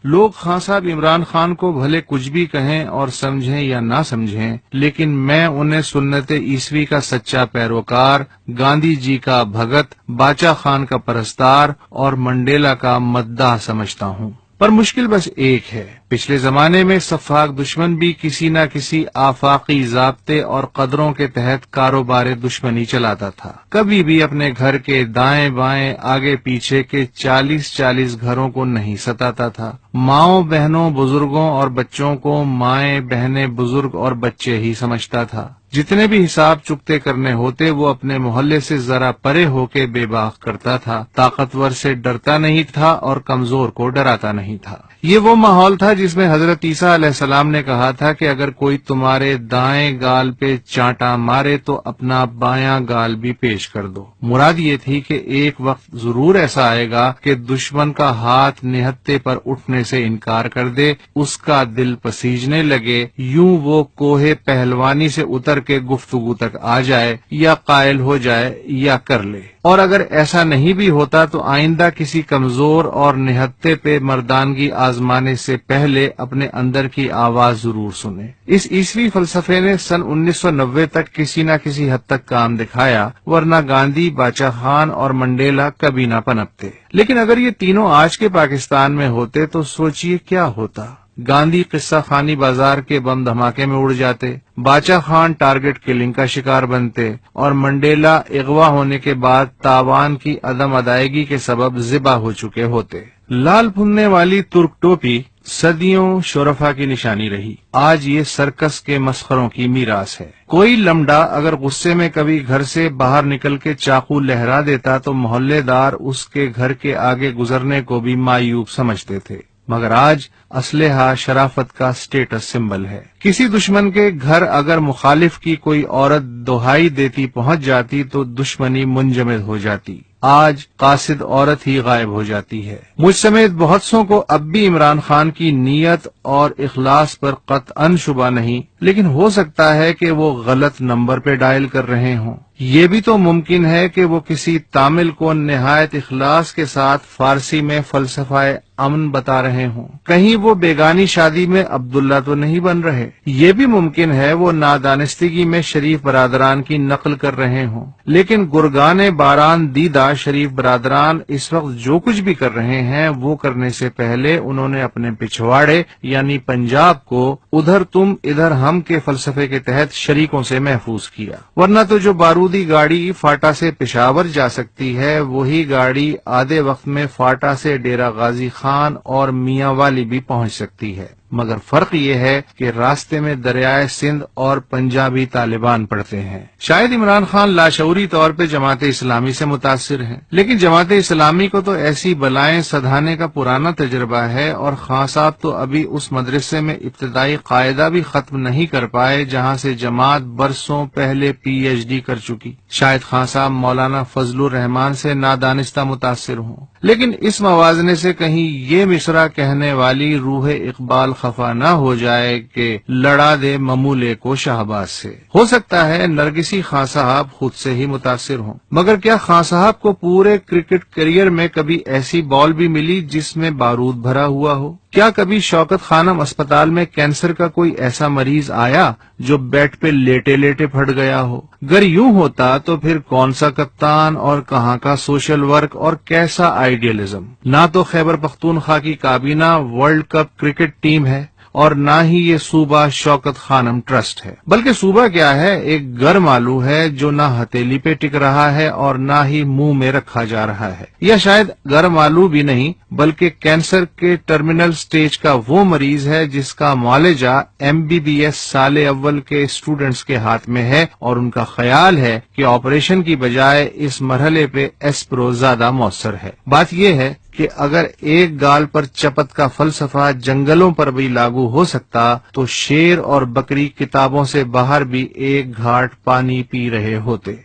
لوگ خان صاحب عمران خان کو بھلے کچھ بھی کہیں اور سمجھیں یا نہ سمجھیں، لیکن میں انہیں سنت عیسوی کا سچا پیروکار، گاندھی جی کا بھگت، باچا خان کا پرستار اور منڈیلا کا مداح سمجھتا ہوں۔ پر مشکل بس ایک ہے، پچھلے زمانے میں سفاک دشمن بھی کسی نہ کسی آفاقی ضابطے اور قدروں کے تحت کاروبار دشمنی چلاتا تھا۔ کبھی بھی اپنے گھر کے دائیں بائیں آگے پیچھے کے 40 گھروں کو نہیں ستاتا تھا۔ ماؤں بہنوں بزرگوں اور بچوں کو مائیں بہنیں بزرگ اور بچے ہی سمجھتا تھا۔ جتنے بھی حساب چکتے کرنے ہوتے وہ اپنے محلے سے ذرا پرے ہو کے بے باک کرتا تھا۔ طاقتور سے ڈرتا نہیں تھا اور کمزور کو ڈراتا نہیں تھا۔ یہ وہ ماحول تھا جس میں حضرت عیسیٰ علیہ السلام نے کہا تھا کہ اگر کوئی تمہارے دائیں گال پہ چانٹا مارے تو اپنا بایاں گال بھی پیش کر دو۔ مراد یہ تھی کہ ایک وقت ضرور ایسا آئے گا کہ دشمن کا ہاتھ نہتے پر اٹھنے سے انکار کر دے، اس کا دل پسیجنے لگے، یوں وہ کوہ پہلوانی سے اتر کے گفتگو تک آ جائے، یا قائل ہو جائے یا کر لے۔ اور اگر ایسا نہیں بھی ہوتا تو آئندہ کسی کمزور اور نہتے پہ مردانگی آزمانے سے پہلے اپنے اندر کی آواز ضرور سنے۔ اس عیسوی فلسفے نے سن 1990 تک کسی نہ کسی حد تک کام دکھایا، ورنہ گاندھی، باچا خان اور منڈیلا کبھی نہ پنپتے۔ لیکن اگر یہ تینوں آج کے پاکستان میں ہوتے تو سوچئے کیا ہوتا۔ گاندھی قصہ خانی بازار کے بم دھماکے میں اڑ جاتے، باچا خان ٹارگٹ کلنگ کا شکار بنتے اور منڈیلا اغوا ہونے کے بعد تاوان کی عدم ادائیگی کے سبب ذبح ہو چکے ہوتے۔ لال پھننے والی ترک ٹوپی صدیوں شرفا کی نشانی رہی، آج یہ سرکس کے مسخروں کی میراث ہے۔ کوئی لمڈا اگر غصے میں کبھی گھر سے باہر نکل کے چاقو لہرا دیتا تو محلے دار اس کے گھر کے آگے گزرنے کو بھی معیوب سمجھتے تھے، مگر آج اسلحہ شرافت کا سٹیٹس سمبل ہے۔ کسی دشمن کے گھر اگر مخالف کی کوئی عورت دہائی دیتی پہنچ جاتی تو دشمنی منجمد ہو جاتی، آج قاصد عورت ہی غائب ہو جاتی ہے۔ مجھ سمیت بہت سوں کو اب بھی عمران خان کی نیت اور اخلاص پر قطعاً شبہ نہیں، لیکن ہو سکتا ہے کہ وہ غلط نمبر پہ ڈائل کر رہے ہوں۔ یہ بھی تو ممکن ہے کہ وہ کسی تامل کو نہایت اخلاص کے ساتھ فارسی میں فلسفہ امن بتا رہے ہوں۔ کہیں وہ بیگانی شادی میں عبداللہ تو نہیں بن رہے۔ یہ بھی ممکن ہے وہ نادانستگی میں شریف برادران کی نقل کر رہے ہوں۔ لیکن گرگان باران دیدہ شریف برادران اس وقت جو کچھ بھی کر رہے ہیں وہ کرنے سے پہلے انہوں نے اپنے پچھواڑے یعنی پنجاب کو ادھر تم ادھر ہم کے فلسفے کے تحت شریکوں سے محفوظ کیا، ورنہ تو جو بارودی گاڑی فاٹا سے پشاور جا سکتی ہے وہی گاڑی آدھے وقت میں فاٹا سے ڈیرہ غازی خان اور میاں والی بھی پہنچ سکتی ہے، مگر فرق یہ ہے کہ راستے میں دریائے سندھ اور پنجابی طالبان پڑتے ہیں۔ شاید عمران خان لاشعوری طور پہ جماعت اسلامی سے متاثر ہیں، لیکن جماعت اسلامی کو تو ایسی بلائیں سدھانے کا پرانا تجربہ ہے، اور خان صاحب تو ابھی اس مدرسے میں ابتدائی قاعدہ بھی ختم نہیں کر پائے جہاں سے جماعت برسوں پہلے PhD کر چکی۔ شاید خان صاحب مولانا فضل الرحمان سے نادانستہ متاثر ہوں، لیکن اس موازنے سے کہیں یہ مصرع کہنے والی روح اقبال خفا نہ ہو جائے کہ لڑا دے ممولے کو شہباز سے۔ ہو سکتا ہے نرگسی خان صاحب خود سے ہی متاثر ہوں، مگر کیا خان صاحب کو پورے کرکٹ کیریئر میں کبھی ایسی بال بھی ملی جس میں بارود بھرا ہوا ہو؟ کیا کبھی شوکت خانم اسپتال میں کینسر کا کوئی ایسا مریض آیا جو بیڈ پہ لیٹے لیٹے پھٹ گیا ہو؟ اگر یوں ہوتا تو پھر کون سا کپتان اور کہاں کا سوشل ورک اور کیسا آئیڈیلزم؟ نہ تو خیبر پختونخوا کی کابینہ ورلڈ کپ کرکٹ ٹیم ہے اور نہ ہی یہ صوبہ شوکت خانم ٹرسٹ ہے، بلکہ صوبہ کیا ہے، ایک گرم آلو ہے جو نہ ہتھیلی پہ ٹک رہا ہے اور نہ ہی منہ میں رکھا جا رہا ہے، یا شاید گرم آلو بھی نہیں بلکہ کینسر کے ٹرمینل سٹیج کا وہ مریض ہے جس کا معالجہ MBBS سال اول کے اسٹوڈنٹس کے ہاتھ میں ہے، اور ان کا خیال ہے کہ آپریشن کی بجائے اس مرحلے پہ ایسپرو زیادہ مؤثر ہے۔ بات یہ ہے کہ اگر ایک گال پر چپت کا فلسفہ جنگلوں پر بھی لاگو ہو سکتا تو شیر اور بکری کتابوں سے باہر بھی ایک گھاٹ پانی پی رہے ہوتے۔